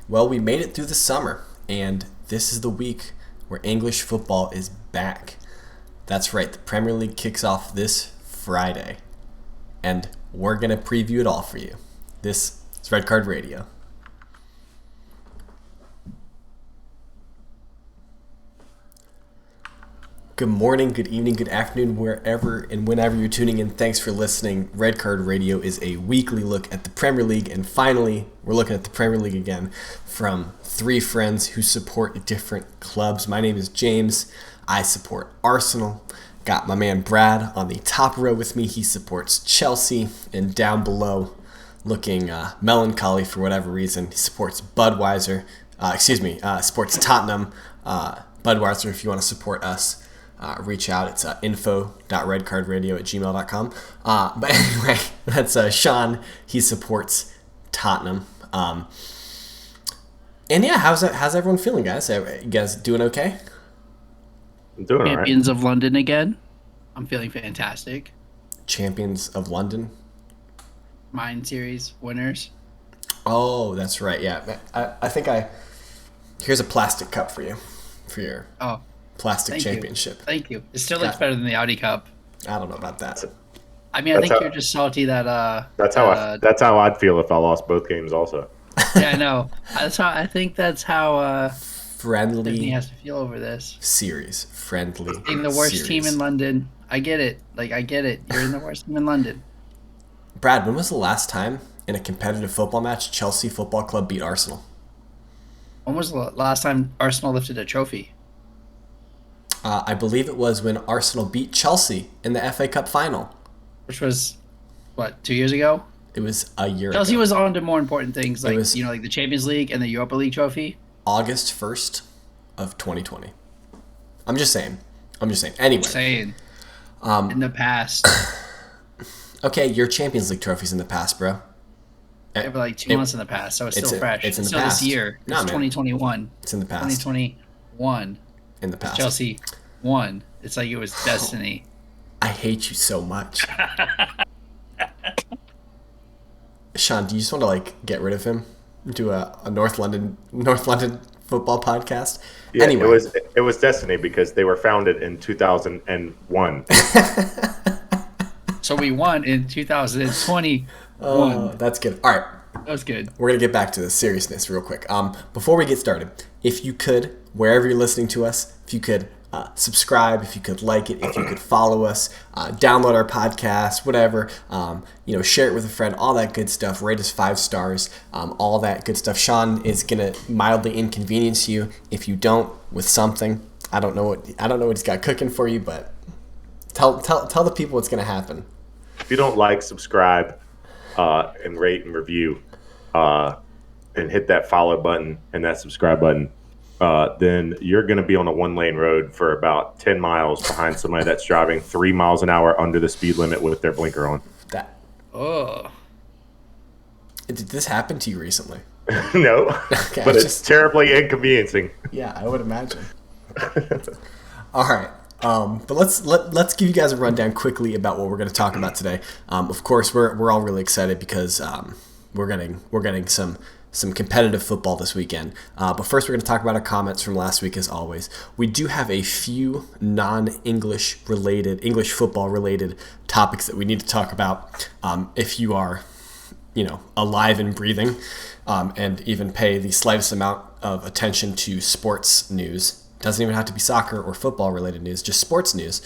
Well, we made it through the summer, and this is the week where English football is back. That's right, the Premier League kicks off this Friday, and we're going to preview it all for you. This is Red Card Radio. Good morning, good evening, good afternoon, wherever and whenever you're tuning in. Thanks for listening. Red Card Radio is a weekly look at the Premier League, and finally, we're looking at the Premier League again from three friends who support different clubs. My name is James. I support Arsenal. Got my man Brad on the top row with me. He supports Chelsea, and down below, looking melancholy for whatever reason, he supports Budweiser. Supports Tottenham. Budweiser, if you want to support us. Reach out. It's info.redcardradio@gmail.com. But anyway, that's Sean. He supports Tottenham. And yeah, how's everyone feeling, guys? You guys doing okay? I'm doing all right. Champions of London again. I'm feeling fantastic. Champions of London. Mine series winners. Oh, that's right. Yeah, I think here's a plastic cup for you, for your plastic championship. Thank you. It still looks better than the Audi Cup. I don't know about that. I mean, I think you're just salty that. That's how I'd feel if I lost both games. Also. Yeah, I know. That's how friendly Disney has to feel over this series. Friendly. Being the worst team in London. I get it. I get it. You're in the worst team in London. Brad, when was the last time in a competitive football match Chelsea Football Club beat Arsenal? When was the last time Arsenal lifted a trophy? I believe it was when Arsenal beat Chelsea in the FA Cup final. Which was, 2 years ago? It was a year ago. Chelsea was on to more important things, like the Champions League and the Europa League trophy. August 1st of 2020. I'm just saying. Anyway. In the past. Okay, your Champions League trophy's in the past, bro. Yeah, but 2 months in the past, so it's still fresh. It's in the still past. This year. It's 2021. It's in the past. 2021. In the past. Chelsea won. It's like it was destiny. I hate you so much. Sean, do you just want to get rid of him? Do a North London football podcast? Yeah, anyway. It was destiny because they were founded in 2001. So we won in 2021. Oh, that's good. All right. That was good. We're going to get back to the seriousness real quick. Before we get started, if you could, wherever you're listening to us, if you could subscribe, if you could like it, if you could follow us, download our podcast, whatever, share it with a friend, all that good stuff, rate us 5 stars, all that good stuff. Sean is going to mildly inconvenience you if you don't with something. I don't know what he's got cooking for you, but tell the people what's going to happen. If you don't like, subscribe, and rate and review, and hit that follow button and that subscribe button, then you're going to be on a 1-lane road for about 10 miles behind somebody that's driving 3 miles an hour under the speed limit with their blinker on. Did this happen to you recently? No, okay, but it's terribly inconveniencing. Yeah, I would imagine. All right. But let's give you guys a rundown quickly about what we're going to talk about today. Of course, we're all really excited because we're getting some competitive football this weekend. But first, we're going to talk about our comments from last week, as always. We do have a few non-English football related topics that we need to talk about. If you are, alive and breathing, and even pay the slightest amount of attention to sports news. Doesn't even have to be soccer or football related news, just sports news.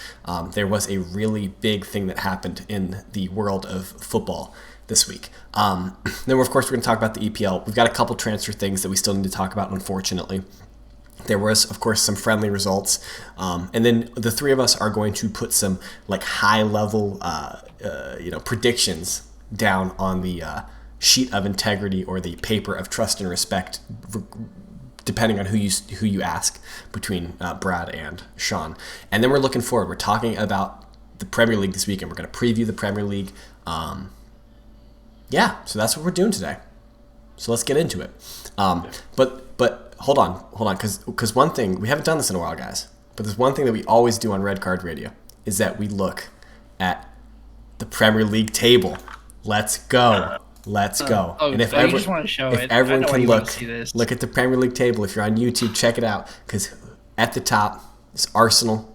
There was a really big thing that happened in the world of football this week. Then, of course, we're going to talk about the EPL. We've got a couple transfer things that we still need to talk about, unfortunately. There was, of course, some friendly results. And then the three of us are going to put some high-level predictions down on the sheet of integrity or the paper of trust and respect, depending on who you ask, between Brad and Sean. And then we're looking forward. We're talking about the Premier League this weekend. We're going to preview the Premier League. So that's what we're doing today. So let's get into it. But hold on, because one thing, we haven't done this in a while, guys, but there's one thing that we always do on Red Card Radio is that we look at the Premier League table. Let's go. Let's go. And you just want to show if it. everyone I know can you want to see this. look at the Premier League table. If you're on YouTube, check it out. Because at the top is Arsenal,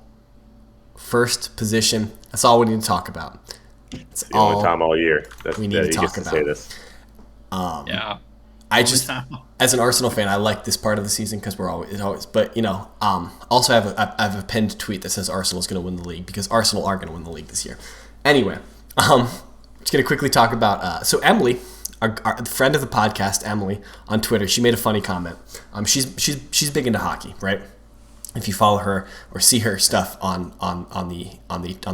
first position. That's all we need to talk about. It's the only time all year that we need to talk about. Say this. Yeah. As an Arsenal fan, I like this part of the season because we're always. But also I have a pinned tweet that says Arsenal's going to win the league because Arsenal are going to win the league this year. Anyway, just going to quickly talk about. So Emily, our friend of the podcast, Emily on Twitter, she made a funny comment. She's big into hockey, right? If you follow her or see her stuff on the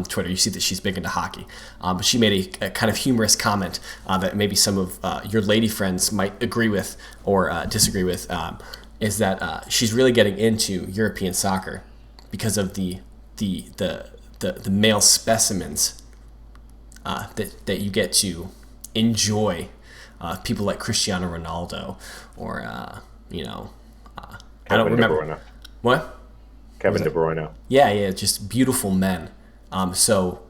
Twitter, you see that she's big into hockey. But she made a kind of humorous comment that maybe some of your lady friends might agree with or disagree with. Is that she's really getting into European soccer because of the male specimens that you get to enjoy. People like Cristiano Ronaldo or I don't remember what. Kevin De Bruyne. Yeah, just beautiful men. So,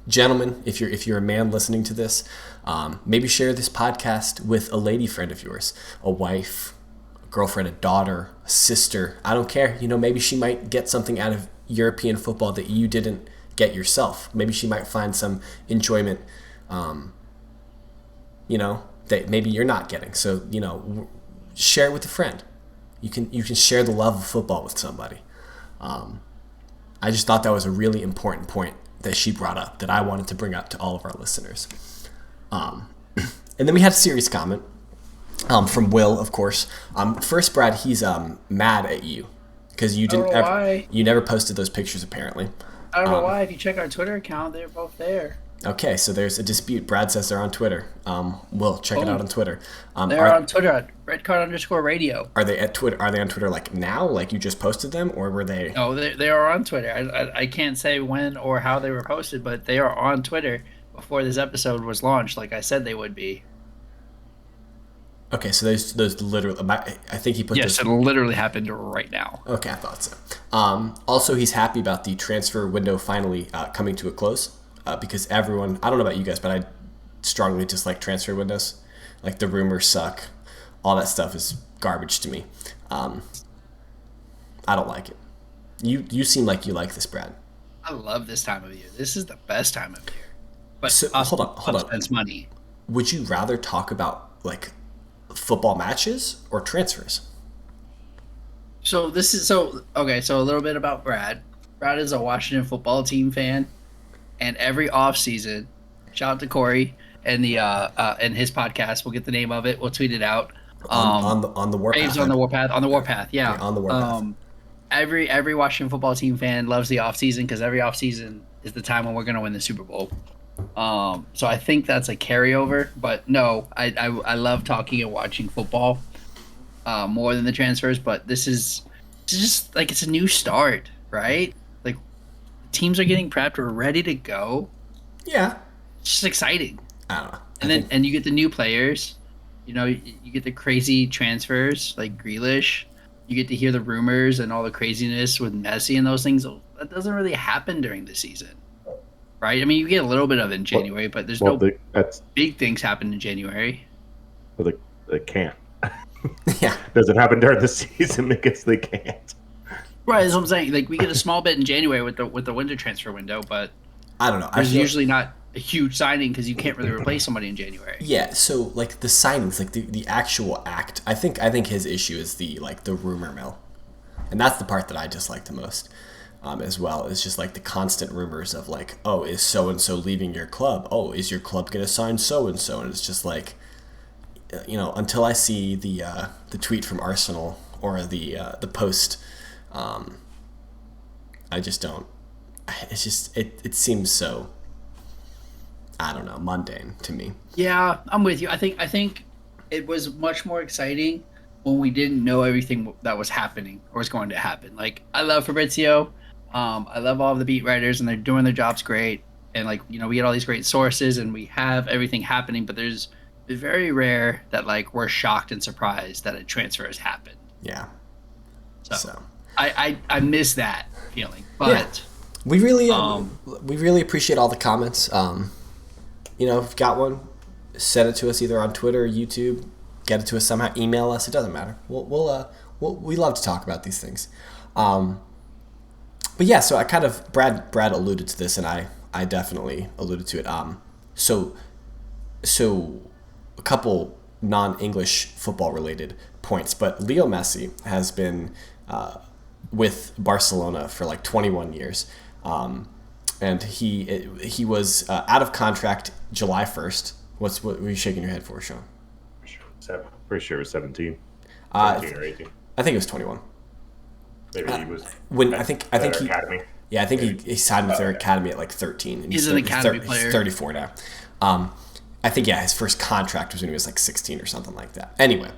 gentlemen, if you're a man listening to this, maybe share this podcast with a lady friend of yours, a wife, a girlfriend, a daughter, a sister. I don't care. Maybe she might get something out of European football that you didn't get yourself. Maybe she might find some enjoyment, that maybe you're not getting. So, share it with a friend. You can share the love of football with somebody. I just thought that was a really important point that she brought up that I wanted to bring up to all of our listeners. And then we had a serious comment from Will, of course. First, Brad, he's mad at you because you you never posted those pictures apparently. I don't know why. If you check our Twitter account, they're both there. Okay, so there's a dispute. Brad says they're on Twitter. Will, check it out on Twitter. They're on Twitter at redcard_radio. Are they at Twitter? Are they on Twitter like now? Like you just posted them, or were they? No, they are on Twitter. I can't say when or how they were posted, but they are on Twitter before this episode was launched, like I said they would be. Okay, so those literally. I think he put. Yes, it literally happened right now. Okay, I thought so. Also, he's happy about the transfer window finally coming to a close. Because everyone, I don't know about you guys, but I strongly dislike transfer windows. Like the rumors suck. All that stuff is garbage to me. I don't like it. You seem like you like this, Brad. I love this time of year. This is the best time of year. But so, hold on. Spends money. Would you rather talk about like football matches or transfers? So a little bit about Brad. Brad is a Washington football team fan. And every offseason, shout out to Corey and and his podcast. We'll get the name of it. We'll tweet it out. On the Warpath. On the Warpath. On the Warpath. Yeah. On the Warpath. Every Washington football team fan loves the offseason because every offseason is the time when we're going to win the Super Bowl. So I think that's a carryover. But no, I love talking and watching football more than the transfers. But this is just like it's a new start, right? Teams are getting prepped. We're ready to go. Yeah. It's just exciting. I don't know. And you get the new players. You get the crazy transfers like Grealish. You get to hear the rumors and all the craziness with Messi and those things. That doesn't really happen during the season. Right? I mean, you get a little bit of it in January, but there's big things happen in January. Well, they can't. Yeah. Does it happen during the season because they can't? Right, that's what I'm saying. Like we get a small bit in January with the winter transfer window, but I don't know. There's usually not a huge signing because you can't really replace somebody in January. Yeah, so like the signings, like the actual act. I think his issue is the rumor mill, and that's the part that I dislike the most. As well is just like the constant rumors of like, oh, is so and so leaving your club? Oh, is your club gonna sign so and so? And it's just like, until I see the tweet from Arsenal or the post. I just don't. It's just it seems so. I don't know, mundane to me. Yeah, I'm with you. I think it was much more exciting when we didn't know everything that was happening or was going to happen. Like I love Fabrizio. I love all of the beat writers and they're doing their jobs great. And we get all these great sources and we have everything happening. But it's very rare that we're shocked and surprised that a transfer has happened. Yeah. So. I miss that feeling, but yeah. we really appreciate all the comments. If you've got one, send it to us either on Twitter or YouTube. Get it to us somehow. Email us. It doesn't matter. We love to talk about these things. But yeah, so I kind of Brad alluded to this, and I definitely alluded to it. So a couple non-English football related points, but Leo Messi has been with Barcelona for like 21 years. And he was out of contract July 1st. What were you shaking your head for, Sean? Pretty sure it was 17. 17 or 18. I think it was 21. Maybe he was I think he academy. Yeah, I think he signed with their academy at like 13. And he's an academy player. He's 34 now. I think his first contract was when he was like 16 or something like that. Anyway,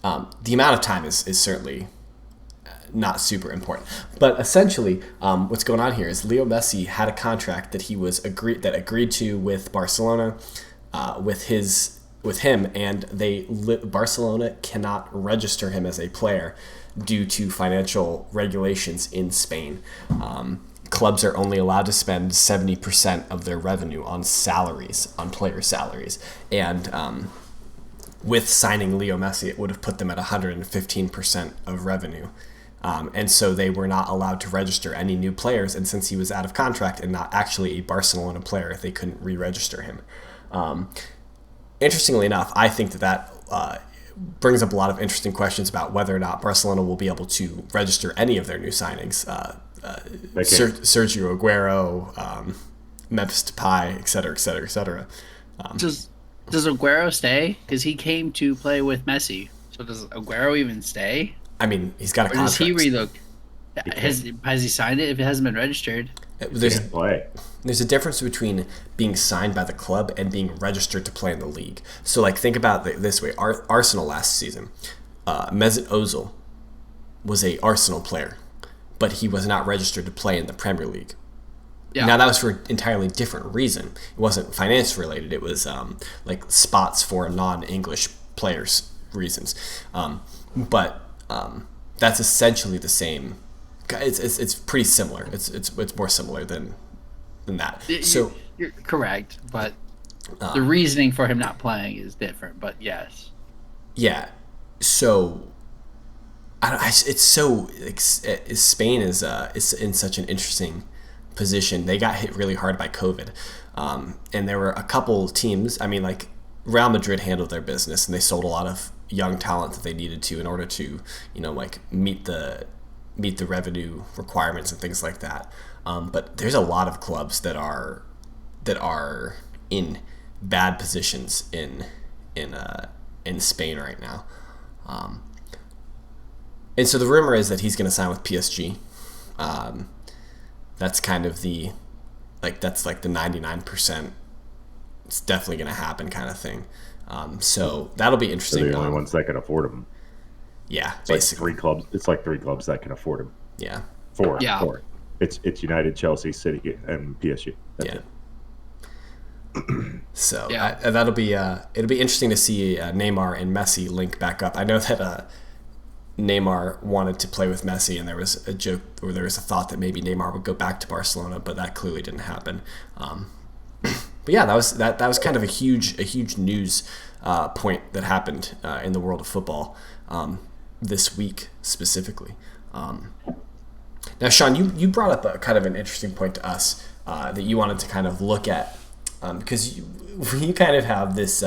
the amount of time is certainly not super important. But essentially, what's going on here is Leo Messi had a contract that he was agreed to with Barcelona, with him, and Barcelona cannot register him as a player due to financial regulations in Spain. Clubs are only allowed to spend 70% of their revenue on salaries, on player salaries, and with signing Leo Messi, it would have put them at 115% of revenue. And so they were not allowed to register any new players. And since he was out of contract and not actually a Barcelona player, they couldn't re-register him. Interestingly enough, I think that brings up a lot of interesting questions about whether or not Barcelona will be able to register any of their new signings. Sergio Aguero, Memphis Depay, et cetera, et cetera, et cetera. Does Aguero stay? Because he came to play with Messi. So does Aguero even stay? I mean, he's got a contract. Does he relook? Has he signed it if it hasn't been registered? There's a difference between being signed by the club and being registered to play in the league. So, like, think about it this way. Arsenal last season, Mesut Ozil was a Arsenal player, but he was not registered to play in the Premier League. Yeah. Now, that was for an entirely different reason. It wasn't finance related. It was like spots for non-English players reasons. But that's essentially the same. It's pretty similar. It's more similar than that. So you're correct, but the reasoning for him not playing is different. But yes. Yeah. So Spain is in such an interesting position. They got hit really hard by COVID, and there were a couple teams. I mean, like Real Madrid handled their business, and they sold a lot of young talent that they needed to in order to, like meet the revenue requirements and things like that. But there's a lot of clubs that are in bad positions in Spain right now. And so the rumor is that he's going to sign with PSG. That's kind of that's like the 99%. It's definitely going to happen kind of thing. So that'll be interesting. They're the only ones that can afford him. Yeah, it's basically. Like 3 clubs. It's like 3 clubs that can afford him. Yeah. 4. Yeah. 4. It's United, Chelsea, City, and PSG. That's it. So that'll be it'll be interesting to see Neymar and Messi link back up. I know that Neymar wanted to play with Messi, and there was a joke or there was a thought that maybe Neymar would go back to Barcelona, but that clearly didn't happen. But yeah, that was kind of a huge news point that happened in the world of football this week specifically. Now, Sean, you brought up a kind of an interesting point to us that you wanted to kind of look at because you kind of have this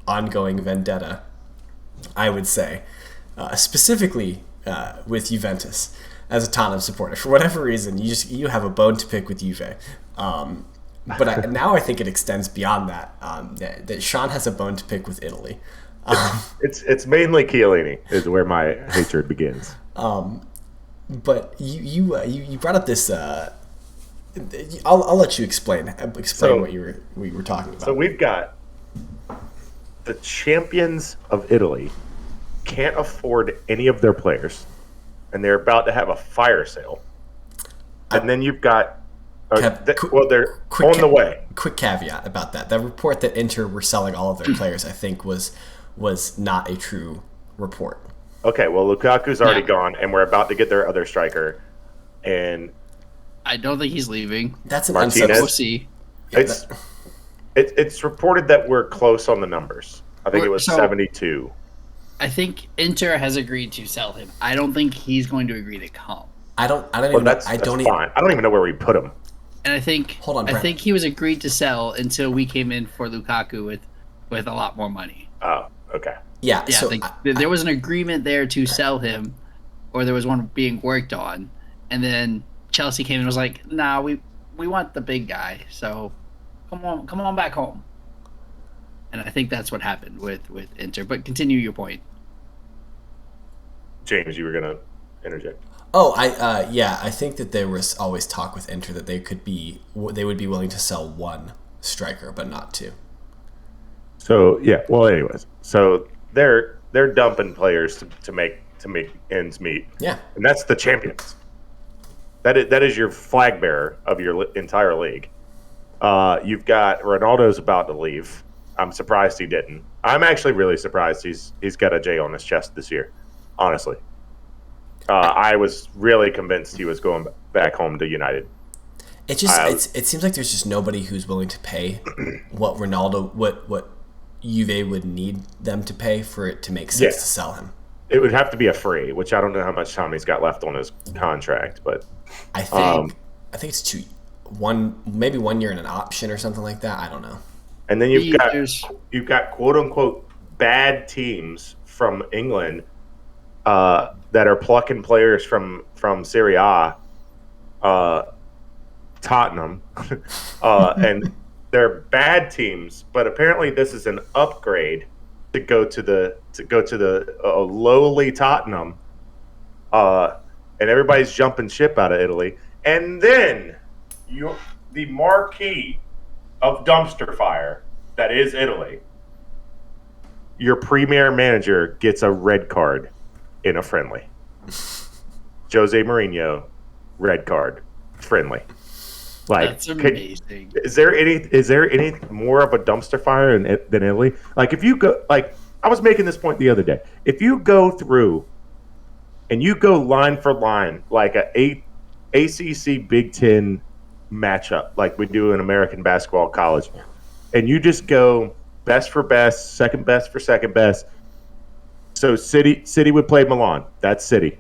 ongoing vendetta, I would say, specifically with Juventus as a Tottenham supporter. For whatever reason, you have a bone to pick with Juve. But now I think it extends beyond that. That Sean has a bone to pick with Italy. It's mainly Chiellini is where my hatred begins. But you brought up this. I'll let you explain what you were talking about. So we've got the champions of Italy can't afford any of their players, and they're about to have a fire sale. And then you've got. They're on the way. Quick caveat about that. The report that Inter were selling all of their players, I think, was not a true report. Okay, well, Lukaku's already gone, and we're about to get their other striker. And I don't think he's leaving. That's an Martinez. We'll see. It's It's reported that we're close on the numbers. I think it was 72. I think Inter has agreed to sell him. I don't think he's going to agree to come. I don't Well, even. that's I don't fine. I don't even know where we put him. And I think Hold on, I Brent. think he was agreed to sell until we came in for Lukaku with a lot more money. Oh, okay. Yeah. Yeah, So there was an agreement there to sell him, or there was one being worked on, and then Chelsea came and was like, "Nah, we want the big guy, so come on back home." And I think that's what happened with Inter. But continue your point. James, you were gonna interject. Oh, I think that there was always talk with Inter that they would be willing to sell one striker, but not two. So yeah, well, anyways, so they're dumping players to make ends meet. Yeah, and that's the champions. That is your flag bearer of your entire league. You've got Ronaldo's about to leave. I'm surprised he didn't. I'm actually really surprised he's got a J on his chest this year. Honestly, I was really convinced he was going back home to United. it seems like there's just nobody who's willing to pay what Ronaldo what Juve would need them to pay for it to make sense to sell him. It would have to be a free, which I don't know how much time he's got left on his contract, but I think it's maybe 1 year and an option or something like that. I don't know. And then you've got quote unquote bad teams from England that are plucking players from Serie A, Tottenham, and they're bad teams. But apparently, this is an upgrade to go to the lowly Tottenham, and everybody's jumping ship out of Italy. And then the marquee of dumpster fire that is Italy. Your premier manager gets a red card in a friendly. Jose Mourinho, red card, friendly. Like, that's amazing. Is there any more of a dumpster fire than Italy? Like, if you go, like, I was making this point the other day. If you go through and you go line for line, like ACC Big Ten matchup, like we do in American basketball college, and you just go best for best, second best for second best. So City would play Milan. That's City.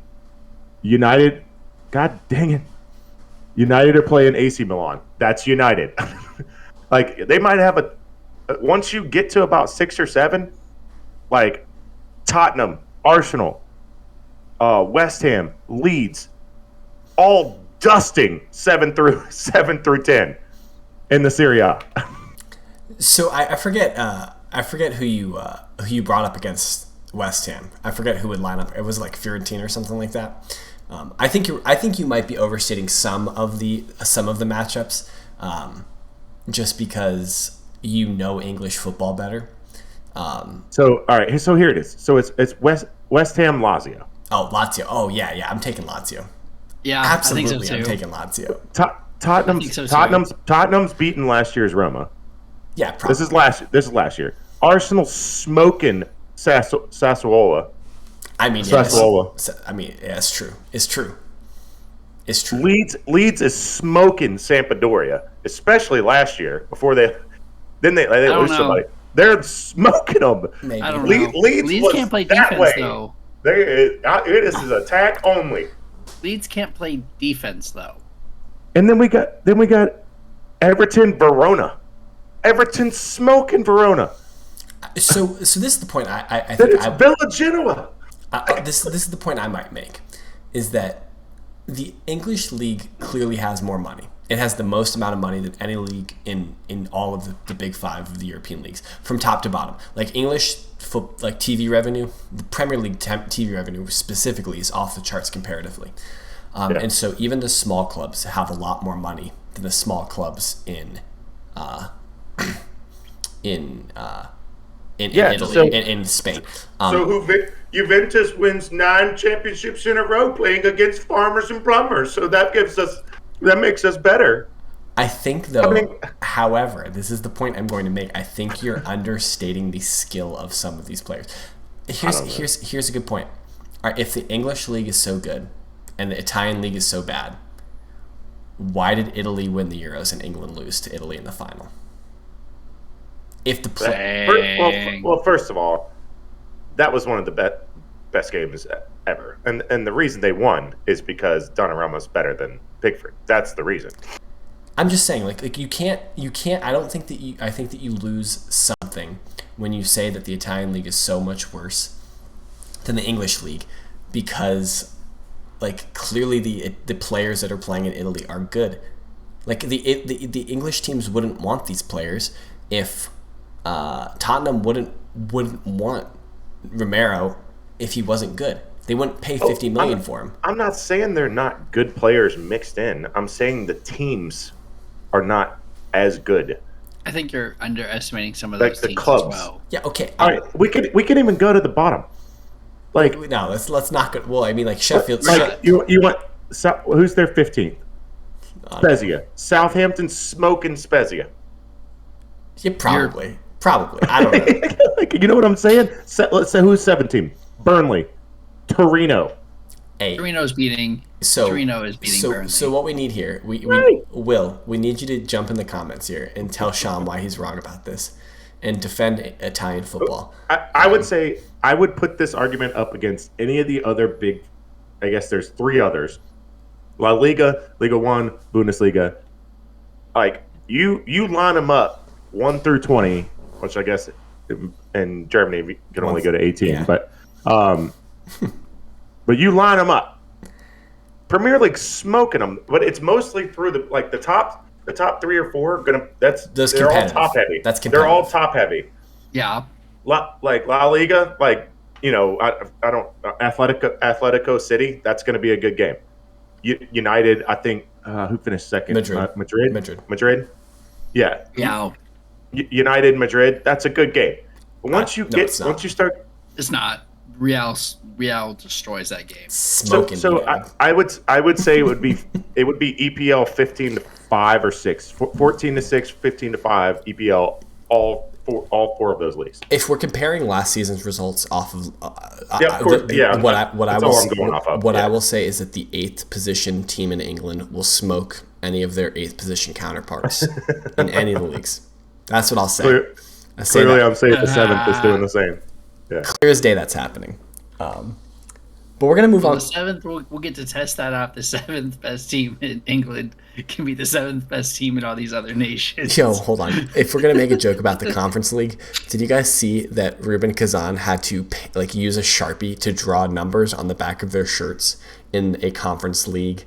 United, God dang it. United are playing AC Milan. That's United. Like, they might have once you get to about 6 or 7, like Tottenham, Arsenal, West Ham, Leeds, all dusting 7 through 10 in the Serie A. So I forget who you brought up against West Ham. I forget who would line up. It was like Fiorentina or something like that. I think you might be overstating some of the matchups, just because you know English football better. So all right, so here it is. So it's West Ham, Lazio. Oh, Lazio. Oh yeah. I'm taking Lazio. Yeah, Absolutely, I think so too. I'm taking Lazio. Tottenham's beaten last year's Roma. Yeah, probably. This is last year. Arsenal smoking Sassuolo. I mean, Sassuolo. Yeah, it's true. It's true. Leeds is smoking Sampdoria, especially last year before they lose somebody. They're smoking them. Maybe. I don't know. Leeds can't play defense though. It is attack only. Leeds can't play defense though. And then we got Everton, Verona. Everton smoking Verona. So this is the point I Then think it's Villa Genoa. this is the point I might make, is that the English league clearly has more money. It has the most amount of money than any league in all of the big 5 of the European leagues, from top to bottom. Like like TV revenue, the Premier League TV revenue specifically is off the charts comparatively. And so even the small clubs have a lot more money than the small clubs in Italy, in Spain. Juventus wins 9 championships in a row playing against farmers and plumbers. So that makes us better. I think, though, however, this is the point I'm going to make. I think you're understating the skill of some of these players. Here's a good point. All right, if the English league is so good and the Italian league is so bad, why did Italy win the Euros and England lose to Italy in the final? if the First of all, that was one of the best games ever, and the reason they won is because Donnarumma's better than Pickford. That's the reason. I'm just saying, like you can't. I think that you lose something when you say that the Italian league is so much worse than the English league, because like clearly the players that are playing in Italy are good. Like the English teams wouldn't want these players if Tottenham wouldn't want Romero if he wasn't good. They wouldn't pay 50 million for him. I'm not saying they're not good players mixed in. I'm saying the teams are not as good. I think you're underestimating some of those the teams clubs. As well. Yeah, okay. All right, we could even go to the bottom. Like no, let's not go. Well, I mean, like Sheffield. Like you want who's their 15th? Spezia. Southampton smoking Spezia. Yeah, probably. I don't know. Like, you know what I'm saying? Let's say who's 17. Burnley, Torino. Hey, Torino is beating Burnley. So what we need here, we need you to jump in the comments here and tell Sean why he's wrong about this, and defend Italian football. I would say I would put this argument up against any of the other big. I guess there's 3 others: La Liga, Liga 1, Bundesliga. Like you line them up 1 through 20, which I guess in Germany you can only go to 18, yeah. But you line them up. Premier League smoking them, but it's mostly through the top 3 or 4. They're all top heavy. They're all top heavy. Yeah. La Liga, I don't Atletico City. That's going to be a good game. United, I think. Who finished second? Madrid. Yeah. Yeah. United, Madrid. That's a good game. But once you start, it's not. Real destroys that game. So I would say it would be EPL 15-5 or 6, 14-6, 15-5 EPL all 4 of those leagues. If we're comparing last season's results off of of course, I will say is that the 8th position team in England will smoke any of their 8th position counterparts in any of the leagues. That's what I'll say. I'm saying the 7th is doing the same. Yeah. Clear as day that's happening. But we're going to move on. The 7th, we'll get to test that out. The 7th best team in England can be the 7th best team in all these other nations. Yo, hold on. If we're going to make a joke about the Conference League, did you guys see that Ruben Kazan had to use a Sharpie to draw numbers on the back of their shirts in a Conference League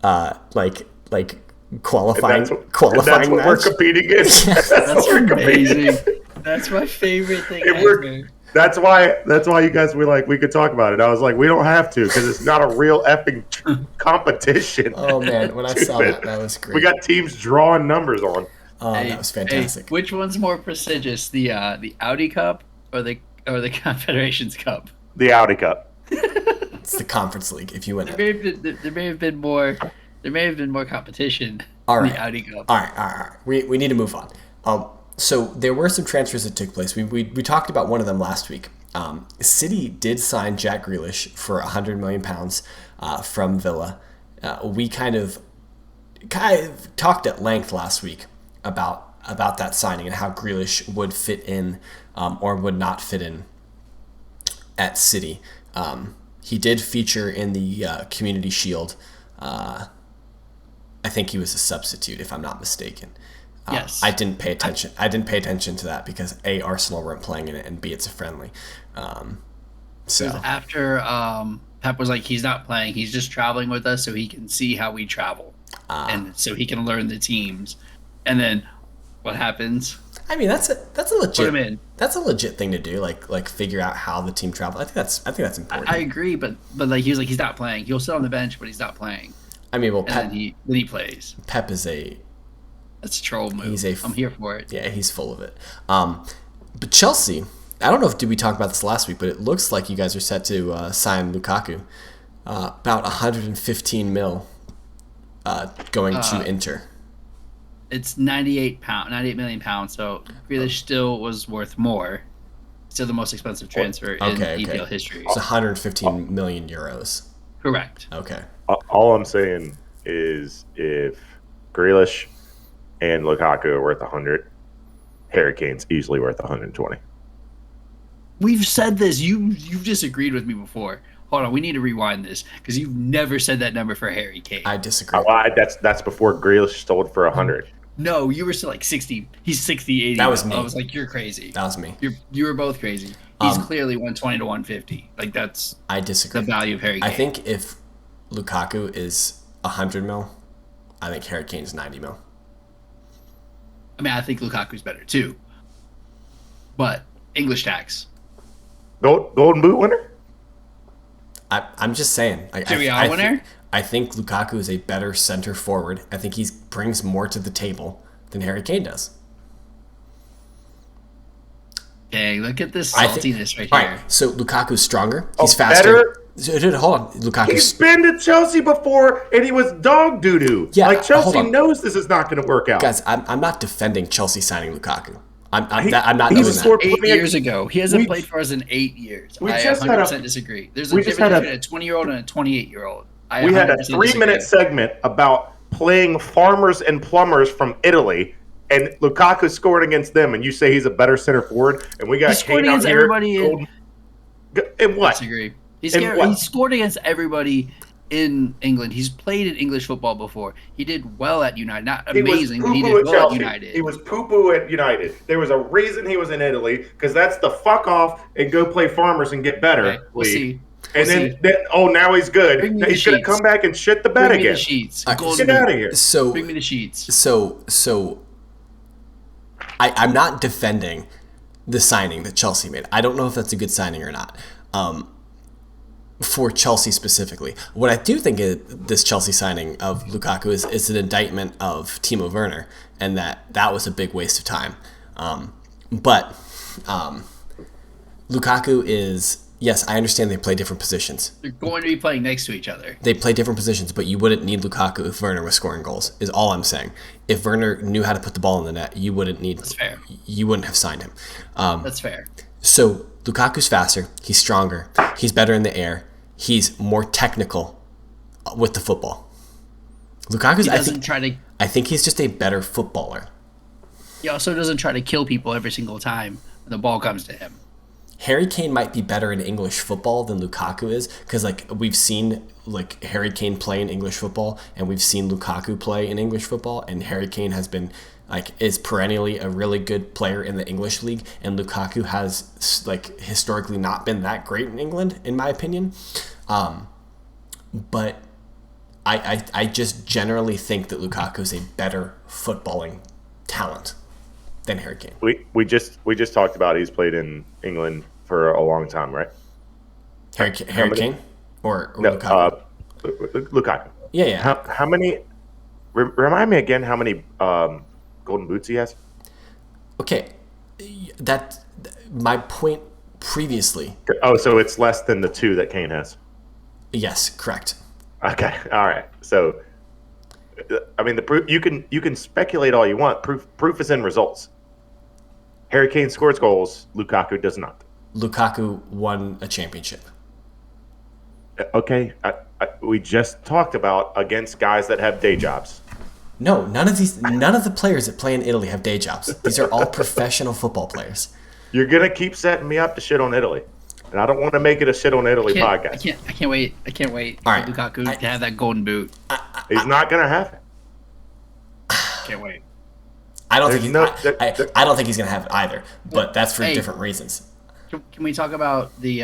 qualifying that's what match? We're competing in. That's amazing. That's my favorite thing ever. That's why you guys were like, we could talk about it. I was like, we don't have to because it's not a real effing competition. Oh, man. When I saw that was great. We got teams drawing numbers on. Oh, that was fantastic. Which one's more prestigious, the Audi Cup or the Confederations Cup? The Audi Cup. It's the Conference League, if you win it. There may have been more competition in the Audi Cup. All right. We need to move on. So there were some transfers that took place. We talked about one of them last week. City did sign Jack Grealish for £100 million from Villa. We kind of talked at length last week about that signing and how Grealish would fit in or would not fit in at City. He did feature in the Community Shield. I think he was a substitute, if I'm not mistaken. Yes. I didn't pay attention. I didn't pay attention to that because A, Arsenal weren't playing in it, and B, it's a friendly. So after Pep was like, he's not playing. He's just traveling with us so he can see how we travel, and so he can learn the teams. And then what happens? I mean, that's a legit thing to do. Like figure out how the team travels. I think that's important. I agree, but like he was like, he's not playing. He'll sit on the bench, but he's not playing. I mean, well, Pep, then he plays. Pep is that's a troll move. I'm here for it. Yeah, he's full of it. But Chelsea, I don't know did we talk about this last week, but it looks like you guys are set to sign Lukaku. About 115 mil going to Inter. It's 98 million pounds. So Grealish still was worth more. Still the most expensive transfer in EPL history. It's 115 million euros. Correct. Okay. All I'm saying is if Grealish and Lukaku are worth 100, Harry Kane's easily worth 120. We've said this. You've disagreed with me before. Hold on, we need to rewind this because you've never said that number for Harry Kane. I disagree. That's before Grealish sold for 100. No, you were still like 60. He's 60, 80. That was me. I was like, you're crazy. That was me. You were both crazy. He's clearly 120 to 150. Like that's I disagree. the value of Harry Kane. I think if Lukaku is 100 mil, I think Harry Kane's 90 mil. I mean, I think Lukaku's better too. But English tax. Golden Boot winner? I'm just saying. Serie A winner? I think Lukaku is a better center forward. I think he brings more to the table than Harry Kane does. Dang, look at this saltiness right here. All right, so Lukaku's stronger. He's faster. Dude, hold on. He's been to Chelsea before, and he was dog doo-doo. Yeah, like, Chelsea knows this is not going to work out. Guys, I'm not defending Chelsea signing Lukaku. I'm not doing that. that. 8 years ago. He hasn't played for us in 8 years. I 100% disagree. There's a difference between a 20-year-old and a 28-year-old. We had a 3-minute segment about playing farmers and plumbers from Italy, and Lukaku scored against them, and you say he's a better center forward, and we got he scored against everybody in what? Disagree. He scored against everybody in England. He's played in English football before. He did well at United. Not amazing, but he did well at United. He was poo-poo at United. There was a reason he was in Italy, because that's the fuck off and go play farmers and get better. Okay, we'll see. And then, now he's good. He's going to come back and shit the bed again. Bring me the sheets. Get out of here. Bring me the sheets. So I'm not defending the signing that Chelsea made. I don't know if that's a good signing or not. For Chelsea specifically. What I do think is this Chelsea signing of Lukaku is an indictment of Timo Werner, and that was a big waste of time. But Lukaku is... Yes, I understand they play different positions. They're going to be playing next to each other. They play different positions, but you wouldn't need Lukaku if Werner was scoring goals, is all I'm saying. If Werner knew how to put the ball in the net, you wouldn't need... That's fair. You wouldn't have signed him. That's fair. So Lukaku's faster. He's stronger. He's better in the air. He's more technical with the football. Lukaku's... I think he's just a better footballer. He also doesn't try to kill people every single time when the ball comes to him. Harry Kane might be better in English football than Lukaku is, because we've seen Harry Kane play in English football, and we've seen Lukaku play in English football, and Harry Kane has been is perennially a really good player in the English league, and Lukaku has historically not been that great in England, in my opinion. But I just generally think that Lukaku is a better footballing talent than Harry Kane. We just talked about he's played in England for a long time, right? Harry Kane or no, Lukaku? Lukaku. Yeah. How many? Remind me again how many golden boots he has. Okay, that my point previously. Oh, so it's less than the 2 that Kane has. Yes, correct. Okay, all right. So, I mean, the proof you can speculate all you want. Proof is in results. Harry Kane scores goals. Lukaku does not. Lukaku won a championship. Okay, we just talked about against guys that have day jobs. No, none of the players that play in Italy have day jobs. These are all professional football players. You're gonna keep setting me up to shit on Italy, and I don't want to make it a shit on Italy podcast. I can't wait. All right, Lukaku to have that golden boot. He's not gonna have it. Can't wait. I don't think he's gonna have it either. But that's for different reasons. Can we talk about the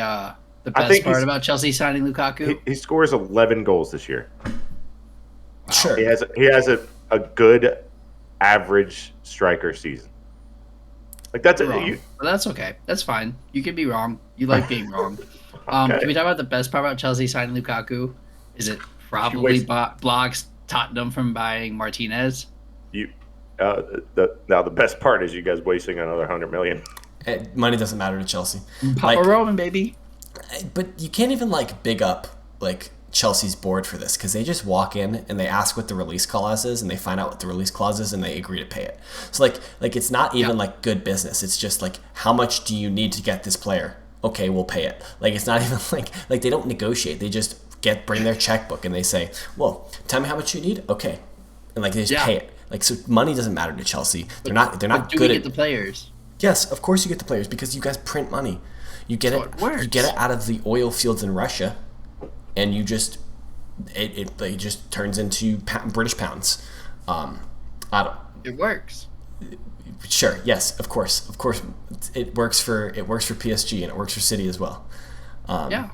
best part about Chelsea signing Lukaku? He scores 11 goals this year. Wow. Sure. He has a good average striker season. That's okay. That's fine. You can be wrong. You like being wrong. Okay. Can we talk about the best part about Chelsea signing Lukaku? Is it probably blocks Tottenham from buying Martinez? Now the best part is you guys wasting another $100 million. Money doesn't matter to Chelsea. Papa Roman, baby. But you can't even big up Chelsea's board for this, because they just walk in and they ask what the release clause is, and they find out what the release clause is, and they agree to pay it. So it's not even good business. It's just how much do you need to get this player? Okay, we'll pay it. It's not even they don't negotiate. They just bring their checkbook and they say, well, tell me how much you need. Okay, and they just pay it. Like, so money doesn't matter to Chelsea. They're not But do good we at get the players? Yes, of course you get the players because you guys print money. You get So it. it works. You get it out of the oil fields in Russia, and you just it just turns into British pounds. I don't. It works. Sure. Yes. Of course. It works for PSG and it works for City as well. Yeah.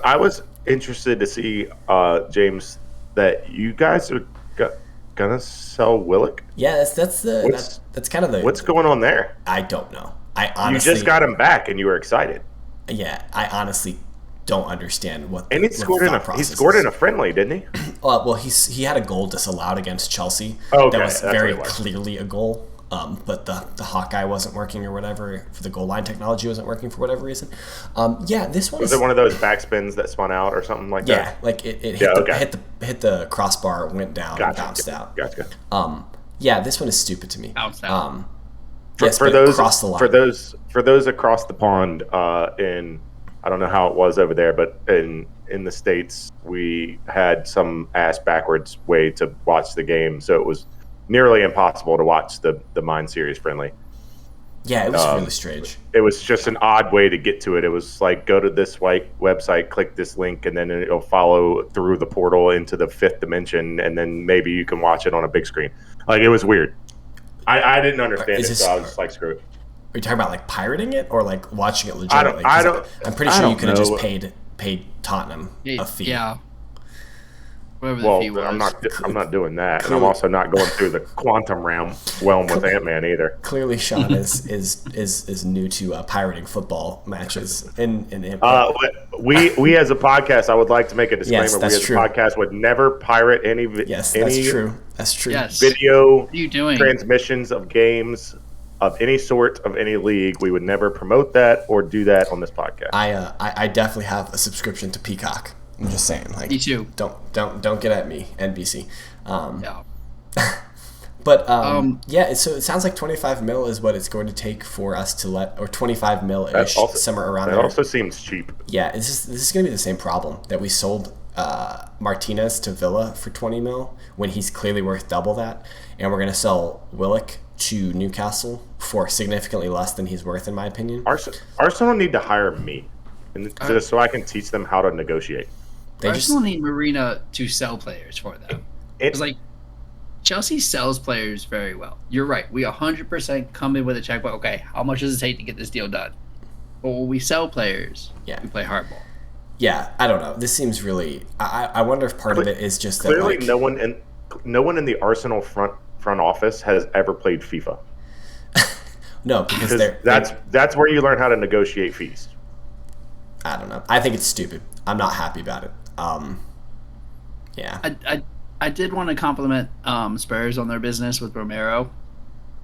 I was interested to see, James, that you guys are gonna sell Willock. Yeah. That's kind of the. What's going on there? I don't know. I honestly. You just got him back, and you were excited. Yeah. I honestly don't understand what. And he scored in a friendly, didn't he? Well, he had a goal disallowed against Chelsea. Okay, that was that's very what it was. clearly a goal. But the Hawkeye wasn't working or whatever. For the goal line technology wasn't working for whatever reason. This one Was it one of those backspins that spun out or something like Yeah, that? like it hit, okay. hit the crossbar, went down, and bounced out. Gotcha. This one is stupid to me. Bounced out. For those across the line. for those across the pond, in I don't know how it was over there, but in the States we had some ass backwards way to watch the game, so it was nearly impossible to watch the Mind Series friendly. Yeah, it was really strange. It was just an odd way to get to it. It was like, go to this white website, click this link, and then it'll follow through the portal into the fifth dimension, and then maybe you can watch it on a big screen. Like, it was weird. I didn't understand it, so I was just like, screw it. Are you talking about like pirating it or like watching it I legitimately? don't. I'm pretty sure you could have just paid Tottenham a fee. Yeah. Whatever the fee was. I'm not doing that, and I'm also not going through the quantum realm with Ant-Man either. Clearly, Sean is new to pirating football matches. We as a podcast, I would like to make a disclaimer. Yes, we that's as true. a podcast would never pirate any. Yes, any that's true. That's true. Yes. Video What are you doing? transmissions of games of any sort of any league. We would never promote that or do that on this podcast. I definitely have a subscription to Peacock. I'm just saying, like, Me too. Don't get at me, NBC. Yeah. But so it sounds like 25 mil is what it's going to take for us to or 25 mil-ish, somewhere around there. That also seems cheap. Yeah, this is going to be the same problem that we sold Martinez to Villa for 20 mil when he's clearly worth double that, and we're going to sell Willock to Newcastle for significantly less than he's worth, in my opinion. Arsenal need to hire me, so I can teach them how to negotiate. Arsenal need Marina to sell players for them. It's like Chelsea sells players very well. You're right. We 100% come in with a checkbook. Okay, how much does it take to get this deal done? But when we sell players, we play hardball. Yeah, I don't know. This seems really. I wonder if part of it is just that. Clearly, no one in the Arsenal front office has ever played FIFA. No, because that's where you learn how to negotiate fees. I don't know. I think it's stupid. I'm not happy about it. Yeah. I did want to compliment Spurs on their business with Romero.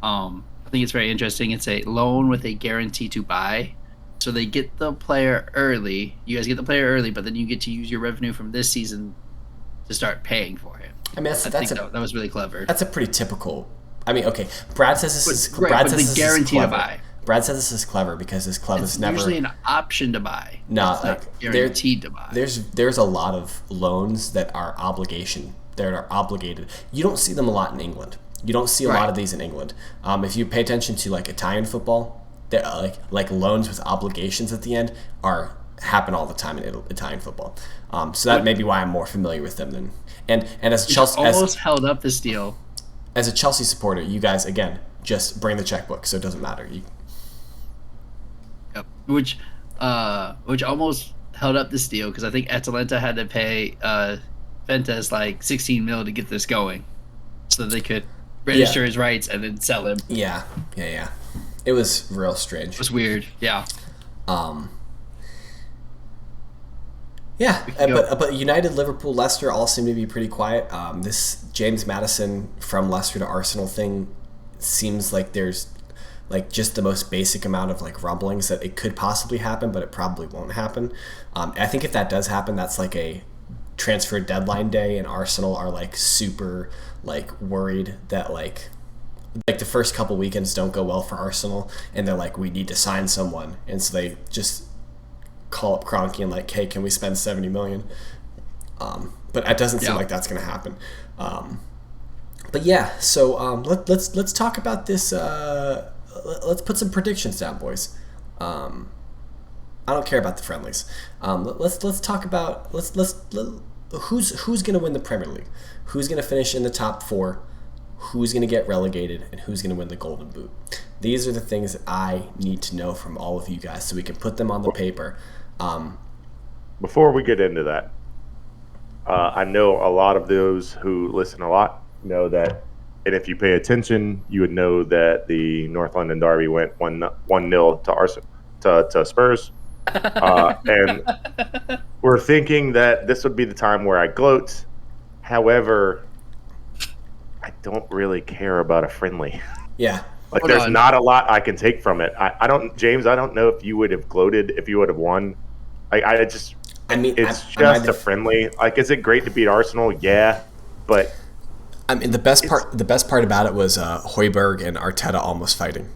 I think it's very interesting. It's a loan with a guarantee to buy. So they get the player early. You guys get the player early, but then you get to use your revenue from this season to start paying for him. I mean, that was really clever. That's a pretty typical. I mean, okay. Brad says this is. Right, Brad but says the this guarantee is to clever. buy. Brad says this is clever because his club is never usually an option to buy. No, it's not guaranteed to buy. There's a lot of loans that are obligated. You don't see them a lot in England. You don't see a lot of these in England. If you pay attention to like Italian football, like loans with obligations at the end happen all the time in Italian football. So that may be why I'm more familiar with them than and as Chelsea almost held up this deal. As a Chelsea supporter, you guys again just bring the checkbook, so it doesn't matter. Yep. Which almost held up this deal because I think Atalanta had to pay Ventas like 16 mil to get this going, so they could register his rights and then sell him. Yeah. It was real strange. It was weird. Yeah. But United, Liverpool, Leicester all seem to be pretty quiet. This James Maddison from Leicester to Arsenal thing seems like there's like just the most basic amount of like rumblings that it could possibly happen, but it probably won't happen. I think if that does happen, that's like a transfer deadline day, and Arsenal are like super like worried that like the first couple weekends don't go well for Arsenal, and they're like, we need to sign someone, and so they just call up Kroenke and like, hey, can we spend 70 million? But it doesn't seem like that's going to happen. But yeah, so let's talk about this. Let's put some predictions down, boys. I don't care about the friendlies. Let's talk about who's going to win the Premier League, who's going to finish in the top 4, who's going to get relegated, and who's going to win the Golden Boot. These are the things that I need to know from all of you guys, so we can put them on the paper. Before we get into that, I know a lot of those who listen a lot know that, and if you pay attention, you would know that the North London derby went 1-0 to Arsenal to Spurs. And we're thinking that this would be the time where I gloat. However, I don't really care about a friendly. Yeah. Like, there's not a lot I can take from it. I don't, James, I don't know if you would have gloated if you would have won. It's just a friendly. Like, is it great to beat Arsenal? Yeah. But I mean, the best part about it was Højbjerg and Arteta almost fighting.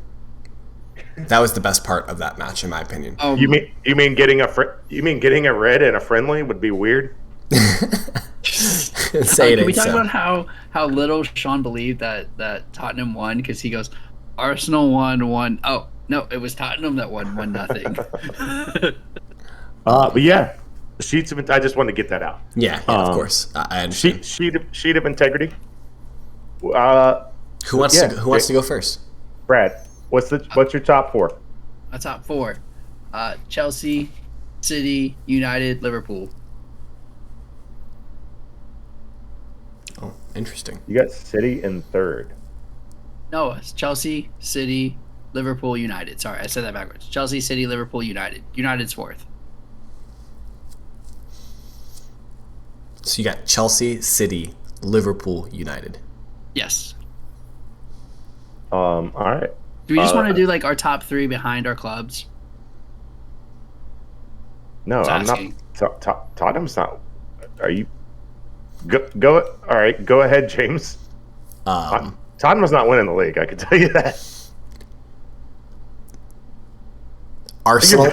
That was the best part of that match, in my opinion. You mean getting a red and a friendly would be weird? Can we talk about how little Sean believed that Tottenham won, because he goes, Arsenal won. Oh no, it was Tottenham that won 1-0. But yeah, sheets of. I just wanted to get that out. Yeah, of course. I understand. Sheet of integrity. Who wants to go first? Brad, what's your top 4? My top 4: Chelsea, City, United, Liverpool. Oh, interesting. You got City in 3rd. No, it's Chelsea, City, Liverpool, United. Sorry, I said that backwards. Chelsea, City, Liverpool, United. United's 4th. So you got Chelsea, City, Liverpool, United. Yes. All right. Do we just want to do like our top 3 behind our clubs? No, I'm not. Tottenham's not. Are you? Go. All right, go ahead, James. Tottenham's not winning the league. I can tell you that. Arsenal.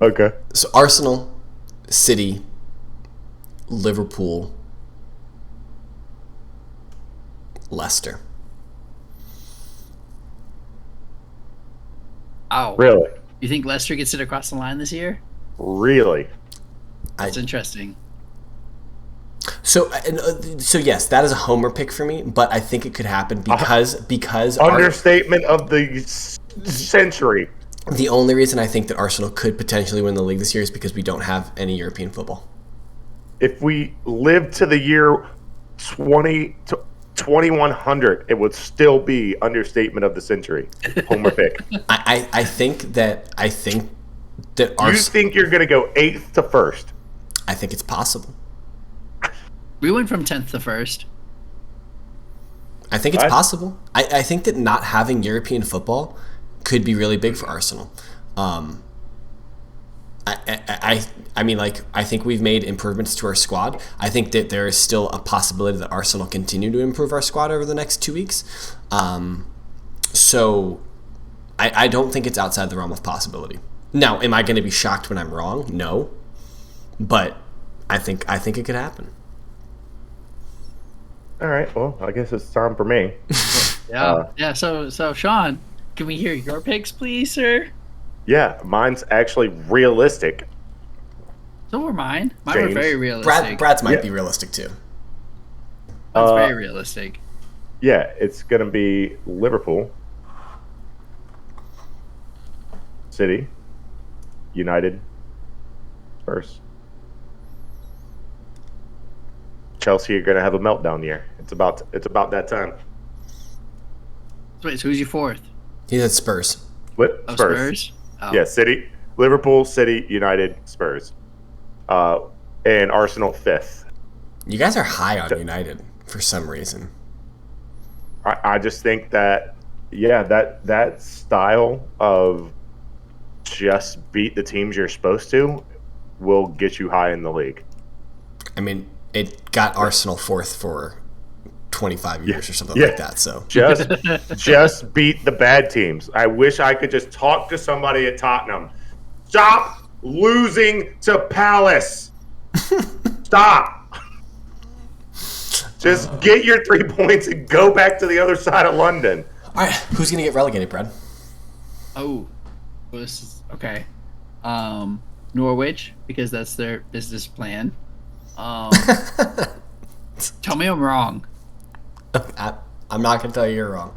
Okay. So Arsenal, City, Liverpool, Leicester. Oh, really? You think Leicester gets it across the line this year? Really? That's interesting. So yes, that is a homer pick for me, but I think it could happen because understatement of the century. The only reason I think that Arsenal could potentially win the league this year is because we don't have any European football. If we live to the year 2100, it would still be understatement of the century. Homer pick. I think that You think you're going to go 8th to 1st? I think it's possible. We went from 10th to 1st. I think it's possible. I think that not having European football could be really big for Arsenal. I mean, like, I think we've made improvements to our squad. I think that there is still a possibility that Arsenal continue to improve our squad over the next 2 weeks. So I don't think it's outside the realm of possibility. Now, am I going to be shocked when I'm wrong? No. But I think it could happen. All right. Well, I guess it's time for me. Yeah. So Sean, can we hear your picks, please, sir? Yeah, mine's actually realistic. So were mine. Mine James. were very realistic. Brad's might be realistic too. Mine's very realistic. Yeah, it's going to be Liverpool, City, United, Spurs. Chelsea are going to have a meltdown year. It's about that time. Wait, so who's your 4th? He said Spurs. What? Spurs? Oh. Yeah, City, Liverpool, City, United, Spurs. And Arsenal 5th. You guys are high on United for some reason. I just think that, that style of just beat the teams you're supposed to will get you high in the league. I mean, it got Arsenal 4th for 25 years or something like that. So just beat the bad teams. I wish I could just talk to somebody at Tottenham. Stop losing to Palace. Stop. Just get your 3 points and go back to the other side of London. All right, who's going to get relegated, Brad? Oh, this is okay. Norwich, because that's their business plan. Tell me I'm wrong. I'm not going to tell you you're wrong.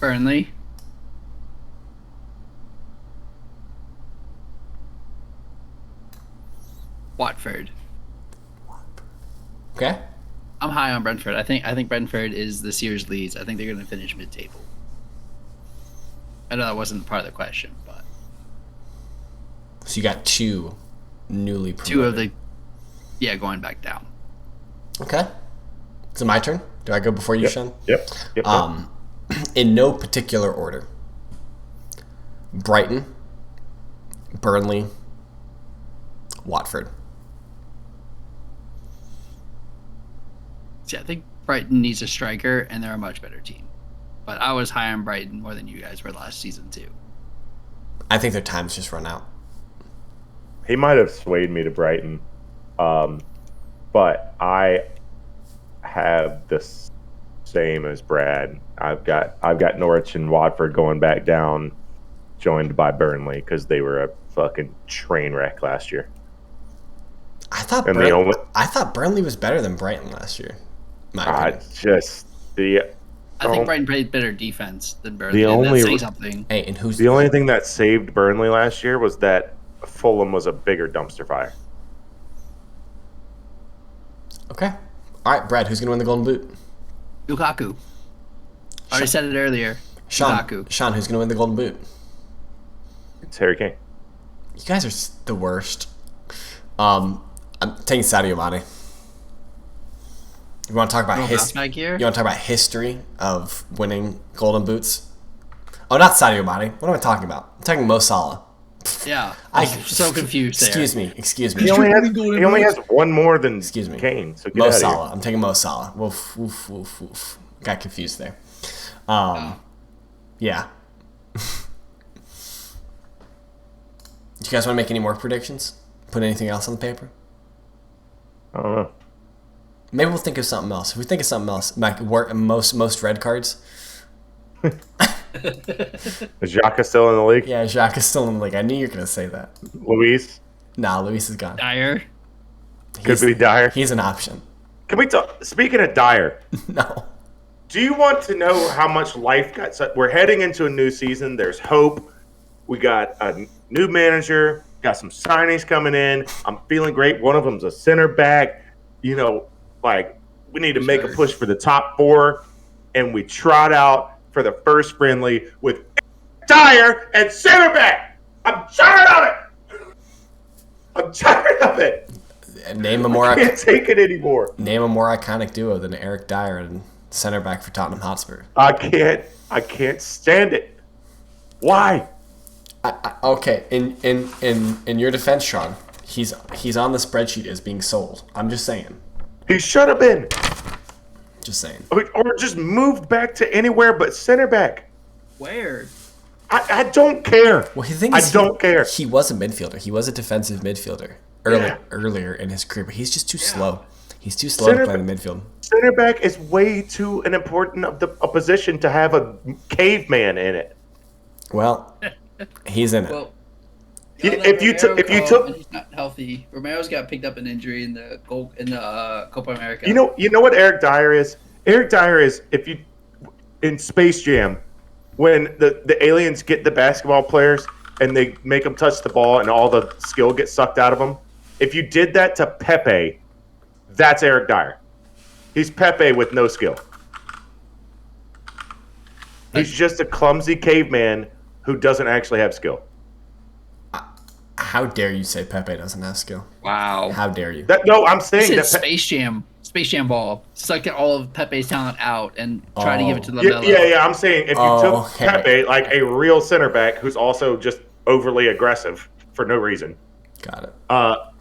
Burnley. Watford. Okay. I'm high on Brentford. I think Brentford is this year's Leeds. I think they're going to finish mid-table. I know that wasn't part of the question, but So you got two newly promoted. two of the going back down. Okay. Is it my turn? Do I go before you, Sean? Yep. In no particular order. Brighton, Burnley, Watford. See, I think Brighton needs a striker, and they're a much better team. But I was high on Brighton more than you guys were last season, too. I think their time's just run out. He might have swayed me to Brighton, but I have the same as Brad. I've got Norwich and Watford going back down, joined by Burnley because they were a fucking train wreck last year. I thought Burnley was better than Brighton last year. I think Brighton played better defense than Burnley. That's say something. Hey, and who's the only thing that saved Burnley last year was that Fulham was a bigger dumpster fire. Okay. All right, Brad, who's going to win the Golden Boot? Lukaku. I already said it earlier. Lukaku. Sean, who's going to win the Golden Boot? It's Harry Kane. You guys are the worst. I'm taking Sadio Mane. You want to talk about history? You want to talk about history of winning Golden Boots? Oh, not Sadio Mane. What am I talking about? I'm talking Mo Salah. Yeah, I'm so confused. Excuse me. He only has one more than Kane. So Mo Salah. I'm taking Mo Salah. Woof. Got confused there. Yeah. Do you guys want to make any more predictions? Put anything else on the paper? I don't know. Maybe we'll think of something else. If we think of something else, like most red cards. Is Xhaka still in the league? Yeah, Jacques is still in the league. I knew you were going to say that. Luis? Nah, Luis is gone. Dyer? Could be Dyer. He's an option. Can we talk? Speaking of Dyer. No. Do you want to know how much life got set? We're heading into a new season. There's hope. We got a new manager. Got some signings coming in. I'm feeling great. One of them's a center back. We need to make a push for the top 4. And we trot out for the first friendly with Dyer and center back. I'm tired of it. Name a more. I can't take it anymore. Name a more iconic duo than Eric Dyer and center back for Tottenham Hotspur. I can't stand it. Why? Okay, in your defense, Sean, he's on the spreadsheet as being sold. I'm just saying. He should have been. Just saying. Or just moved back to anywhere but center back. Where? I don't care. Well, the thing is, I don't care. He was a midfielder. He was a defensive midfielder earlier in his career, but he's just too slow. He's too slow to play in the midfield. Center back is way too an important a position to have a caveman in it. Well, he's in it. Well, if you took, he's not healthy. Romero's got picked up an injury in the Copa America. You know what Eric Dyer is? Eric Dyer is in Space Jam, when the aliens get the basketball players and they make them touch the ball and all the skill gets sucked out of them. If you did that to Pepe, that's Eric Dyer. He's Pepe with no skill. He's just a clumsy caveman who doesn't actually have skill. How dare you say Pepe doesn't have skill? Wow. How dare you? I'm saying that Space Jam ball. Suck all of Pepe's talent out and try to give it to LaMelo. Yeah. I'm saying if you took Pepe, like a real center back who's also just overly aggressive for no reason. Got it.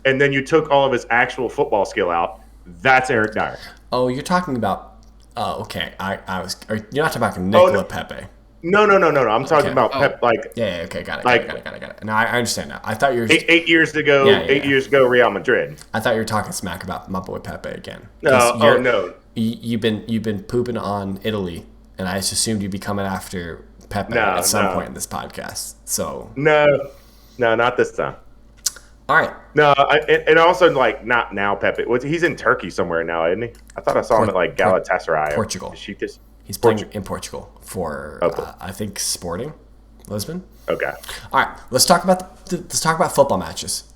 And then you took all of his actual football skill out. That's Eric Dyer. Oh, you're talking about. Oh, okay. You're not talking about Nicola Pepe. No. I'm talking about Pep. Like, Yeah. Okay. Got it. Like- Got it. No, I understand now. I thought you were. 8 years ago. Yeah. 8 years ago, Real Madrid. I thought you were talking smack about my boy Pepe again. No. 'Cause No. You've been pooping on Italy, and I just assumed you'd be coming after Pepe No, at some no. point in this podcast. So No, not this time. all right. No, and also like not now. Pepe, he's in Turkey somewhere now, isn't he? I thought I saw him at like Galatasaray, Portugal. He's playing in Portugal for I think Sporting Lisbon. Okay. All right, let's talk about football matches,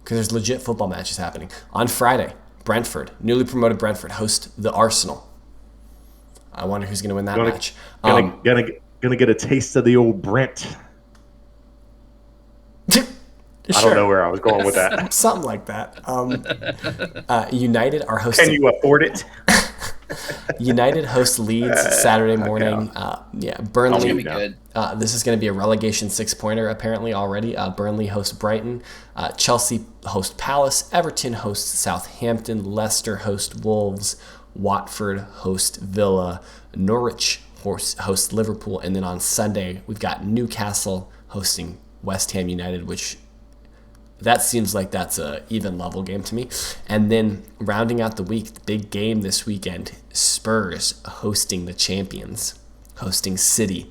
because there's legit football matches happening on Friday. Brentford, newly promoted Brentford, host the Arsenal. I wonder who's going to win that match. Gonna get a taste of the old Brent. I don't know where I was going with that. Something like that. United are hosting. Can you afford it? United host Leeds Saturday morning. Burnley. It's gonna be good. This is going to be a relegation 6-pointer apparently already. Burnley hosts Brighton. Chelsea host Palace. Everton hosts Southampton. Leicester host Wolves. Watford host Villa. Norwich hosts Liverpool. And then on Sunday, we've got Newcastle hosting West Ham United, which that seems like that's a even level game to me. And then rounding out the week, the big game this weekend, Spurs hosting the champions, hosting City.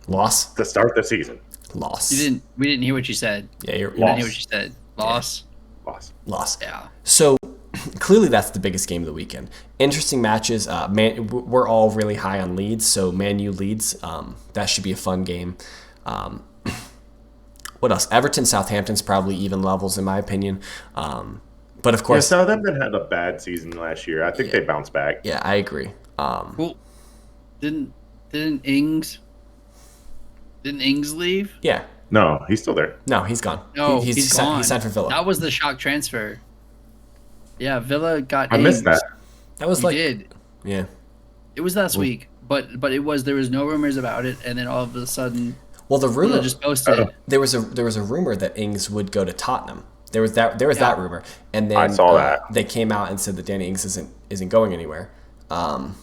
Loss To start the season. Loss. We didn't hear what you said. Yeah, you're We didn't hear what you said. Loss. Loss. Yeah. So clearly that's the biggest game of the weekend. Interesting matches. We're all really high on Leeds, so Man U Leeds. That should be a fun game. What else? Everton Southampton's probably even levels in my opinion. But of course, Southampton had a bad season last year. I think they bounced back. Yeah, I agree. Well, didn't Ings leave? Yeah. No, he's still there. No, he's gone. No, he's gone. He signed for Villa. That was the shock transfer. Yeah, Villa got. I missed that. That was did. Yeah. It was last week, but there was no rumors about it, and then all of a sudden, well, the rumor Villa just posted. There was a rumor that Ings would go to Tottenham. There was that rumor, and then I saw that. They came out and said that Danny Ings isn't going anywhere. And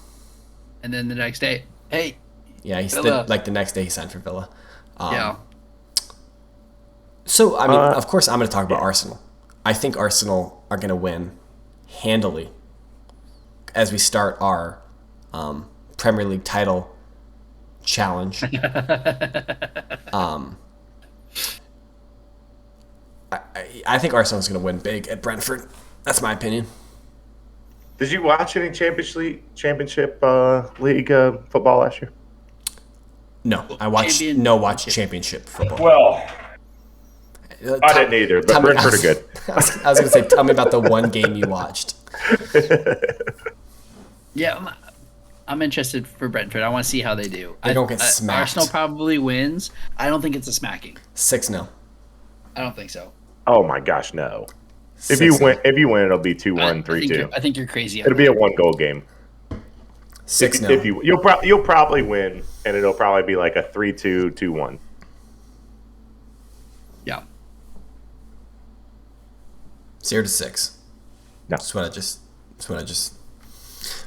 then the next day, hey. Yeah, the next day he signed for Villa. Yeah. So I mean, of course, I'm going to talk about Arsenal. I think Arsenal are going to win handily as we start our Premier League title challenge. I think Arsenal's going to win big at Brentford. That's my opinion. Did you watch any championship league football last year? No, I watched championship football. Well, I didn't either, but Brentford are good. I was going to say, tell me about the one game you watched. Yeah, I'm interested for Brentford. I want to see how they do. They don't get smacked. Arsenal probably wins. I don't think it's a smacking. 6-0. I don't think so. Oh my gosh, no! If you win, it'll be 2-1, 3-2. I think you're crazy. It'll be a 1-goal game. 6-0. You'll probably win, and it'll probably be like a 3-2, 2-1. Yeah. 0-6. No. That's what I just.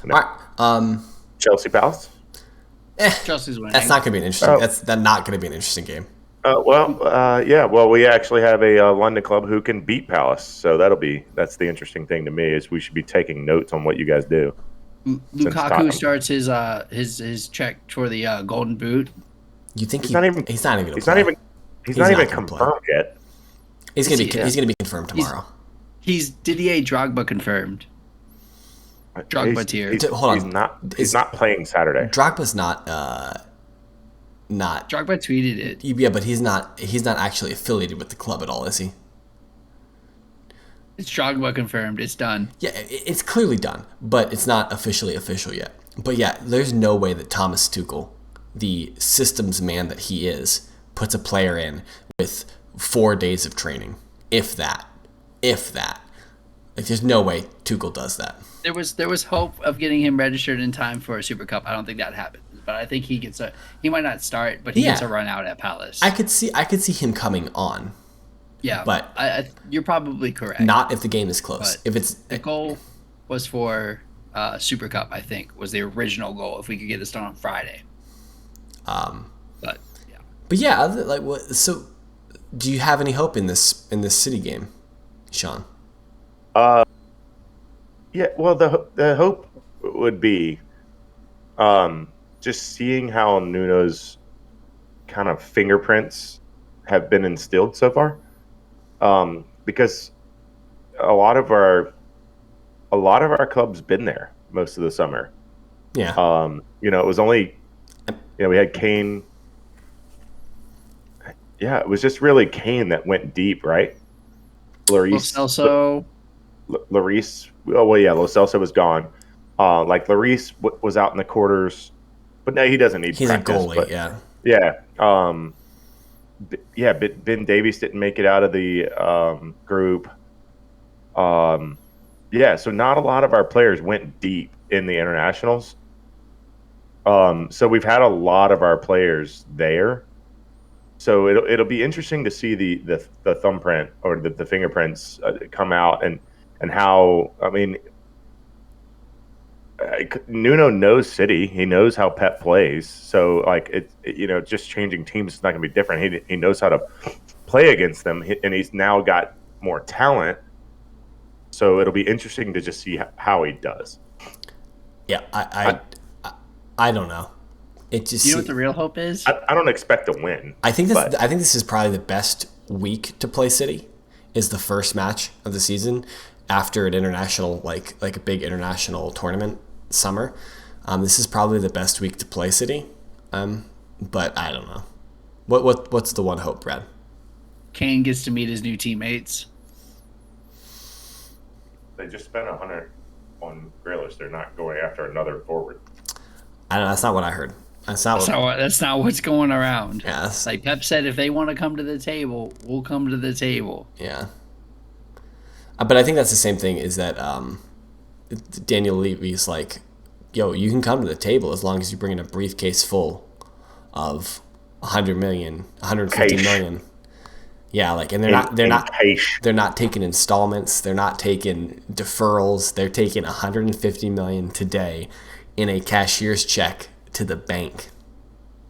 No. All right. Chelsea Palace. Chelsea's winning. That's not going to be an interesting. That's not going to be an interesting game. Well, we actually have a London club who can beat Palace, so that's the interesting thing to me is we should be taking notes on what you guys do. Lukaku starts his check for the Golden Boot. You think he's not even confirmed yet. He's gonna be confirmed tomorrow. He's Didier Drogba confirmed. Drogba tier. Hold on. He's not playing Saturday. Drogba's not. Drogba tweeted it. Yeah, but he's not actually affiliated with the club at all, is he? It's Drogba confirmed. It's done. Yeah, it's clearly done, but it's not officially official yet. But yeah, there's no way that Thomas Tuchel, the systems man that he is, puts a player in with 4 days of training, if that. Like, there's no way Tuchel does that. There was hope of getting him registered in time for a Super Cup. I don't think that happened, but I think he might not start, but he gets a run out at Palace. I could see him coming on. Yeah, but you're probably correct. Not if the game is close. But the goal was for Super Cup. I think was the original goal. If we could get this done on Friday. But yeah. But yeah, like what? So, do you have any hope in this City game, Sean? Yeah, well, the hope would be just seeing how Nuno's kind of fingerprints have been instilled so far. Because a lot of our clubs been there most of the summer. Yeah. It was only we had Kane. Yeah, it was just really Kane that went deep, right? Lloris, Celso, Lloris. Oh well, yeah, Lo Celso was gone. Like Lloris was out in the quarters, but no, he doesn't need He's practice. a goalie, but, yeah. Yeah. Ben Davies didn't make it out of the group. Yeah, so not a lot of our players went deep in the internationals. So we've had a lot of our players there. So it'll be interesting to see the thumbprint or the fingerprints come out and how, I mean, Nuno knows City. He knows how Pep plays. So like just changing teams is not going to be different. He knows how to play against them, and he's now got more talent. So it'll be interesting to just see how he does. Yeah, I don't know. It just you know what the real hope is? I don't expect to win. I think this is probably the best week to play City. Is the first match of the season after an international like a big international tournament summer. This is probably the best week to play City. But I don't know. What's the one hope, Brad? Kane gets to meet his new teammates. They just spent 100 on Grealish. They're not going after another forward. I don't know. That's not what I heard. That's not what's going around. Yeah, like Pep said, if they want to come to the table, we'll come to the table. Yeah. But I think that's the same thing. Is that Daniel Levy's like, yo, you can come to the table as long as you bring in a briefcase full of 100 million, 150 million. Yeah, like, and they're not taking installments. They're not taking deferrals. They're taking 150 million today in a cashier's check to the bank.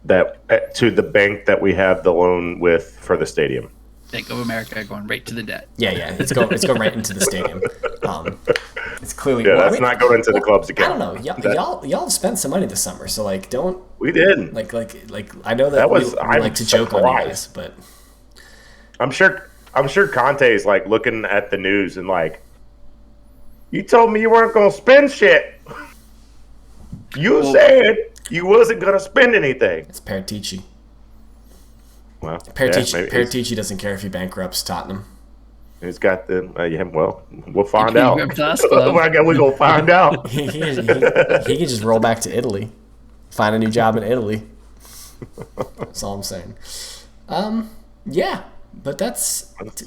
To the bank that we have the loan with for the stadium. Bank of America going right to the debt. Yeah, it's going right into the stadium. It's clearly not going into the club's account. I don't know. Y'all spent some money this summer, so like don't. We did. Like I know that we like to joke on you guys, but I'm sure Conte is like looking at the news and like, you told me you weren't gonna spend shit. You said you wasn't gonna spend anything. It's Paratici. Well, Paratici doesn't care if he bankrupts Tottenham. He's got the we'll find out. We're gonna find out. he can just roll back to Italy, find a new job in Italy. That's all I'm saying. Yeah, but that's that's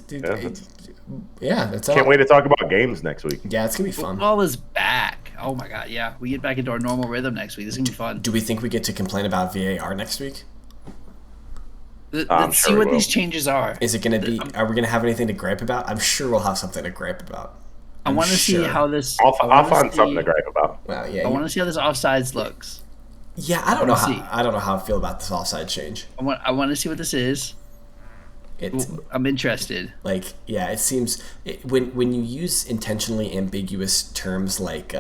all. Can't wait to talk about games next week. Yeah, it's gonna be fun. Football is back. Oh my god, yeah, we get back into our normal rhythm next week. This is gonna be fun. Do we think we get to complain about VAR next week? Let's see what these changes are. Is it going to be? Are we going to have anything to gripe about? I'm sure we'll have something to gripe about. I want to see how this. I'll find something to gripe about. Well, yeah. I want to see how this offsides looks. Yeah, I don't know how I feel about this offside change. I want to see what this is. I'm interested. Like, yeah, it seems when you use intentionally ambiguous terms like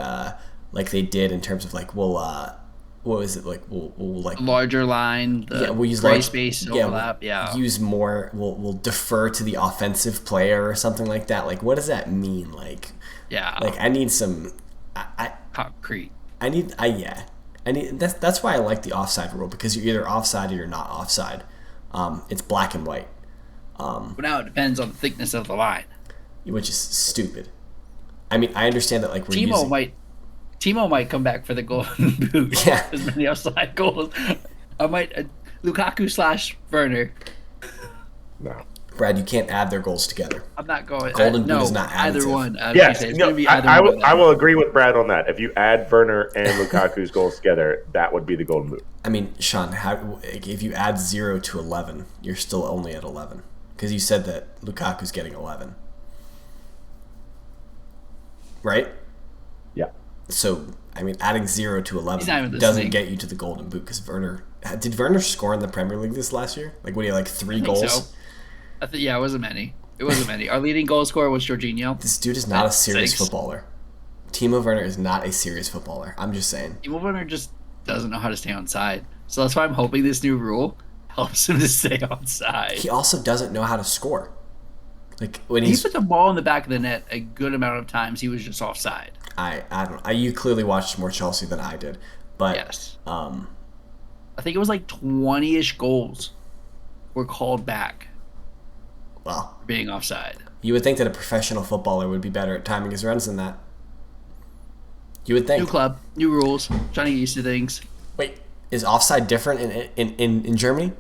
they did in terms of like, well, what was it like? We'll like larger line. We'll use gray space overlap. Use more. We'll defer to the offensive player or something like that. Like, what does that mean? Like, Like, I need some. Concrete. I need. That's why I like the offside rule, because you're either offside or you're not offside. It's black and white. But now it depends on the thickness of the line, which is stupid. I mean, I understand that like Timo might come back for the golden boot. Yeah. As many offside goals. I might Lukaku / Werner. No. Brad, you can't add their goals together. I'm not going. Golden boot is not additive. Either one. Yes, I will agree with Brad on that. If you add Werner and Lukaku's goals together, that would be the golden boot. I mean, Sean, if you add 0 to 11, you're still only at 11, because you said that Lukaku's getting 11, right? Yeah. So, I mean, adding 0 to 11 doesn't get you to the golden boot, because Werner Did Werner score in the Premier League this last year? Like, what do you like 3 I think goals? so. It wasn't many. Our leading goal scorer was Jorginho. This dude is not a serious 6. footballer. Timo Werner is not a serious footballer. I'm just saying. Timo Werner just doesn't know how to stay on side. So that's why I'm hoping this new rule helps him to stay on side. He also doesn't know how to score. Like when He he's, put the ball in the back of the net a good amount of times. He was just offside. I don't know. You clearly watched more Chelsea than I did, but Yes. I think it was like 20-ish goals were called back well, for being offside. you would think that a professional footballer would be better at timing his runs than that. You would think. New club, new rules, trying to get used to things. Wait, is offside different in Germany?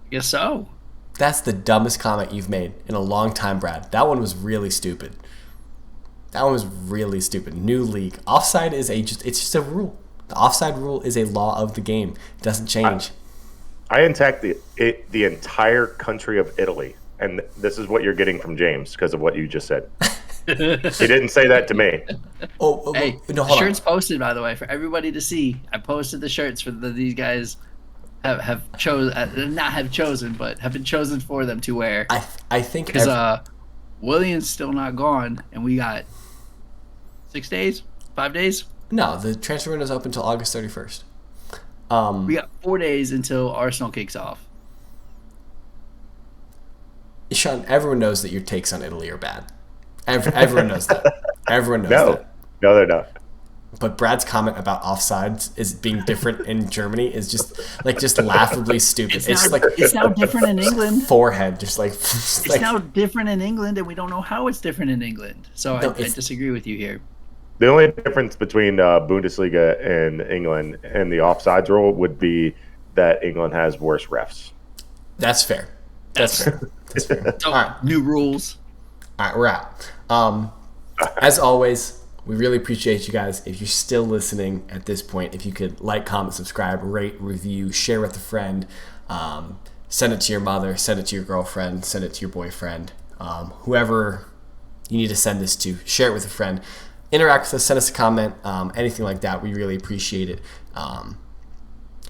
I guess so. That's the dumbest comment you've made in a long time, Brad. That one was really stupid. New league. Offside is it's just a rule. The offside rule is a law of the game. It doesn't change. I attacked the entire country of Italy, and this is what you're getting from James because of what you just said. He didn't say that to me. Hey, no, hold shirts on. posted, by the way, for everybody to see. I posted the shirts for these guys have chosen, but have been chosen for them to wear. I think Because William's still not gone, and we got 6 days, 5 days. no, the transfer window is open until August 31st. We got 4 days until Arsenal kicks off. Sean, everyone knows that your takes on Italy are bad. Everyone knows that. Everyone knows that. No, they're not. But Brad's comment about offsides is being different in Germany is just laughably stupid. It's now different in England. Forehead, just like It's now different in England, and we don't know how it's different in England. So I disagree with you here. The only difference between Bundesliga and England and the offsides rule would be that England has worse refs. That's fair. That's fair. So, All right. new rules. All right, we're out. As always, we really appreciate you guys. If you're still listening at this point, if you could like, comment, subscribe, rate, review, share with a friend, send it to your mother, send it to your girlfriend, send it to your boyfriend, whoever you need to send this to, share it with a friend. Interact with us, send us a comment, anything like that. We really appreciate it.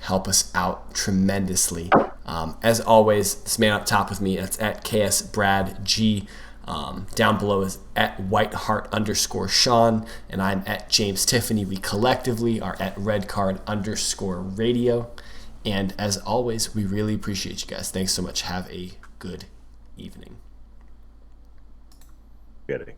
Help us out tremendously. As always, this man up top with me, that's at KSBradG. Down below is at Whiteheart_Sean, and I'm at James Tiffany. We collectively are at RedCard_Radio. And as always, we really appreciate you guys. Thanks so much. Have a good evening. Getting.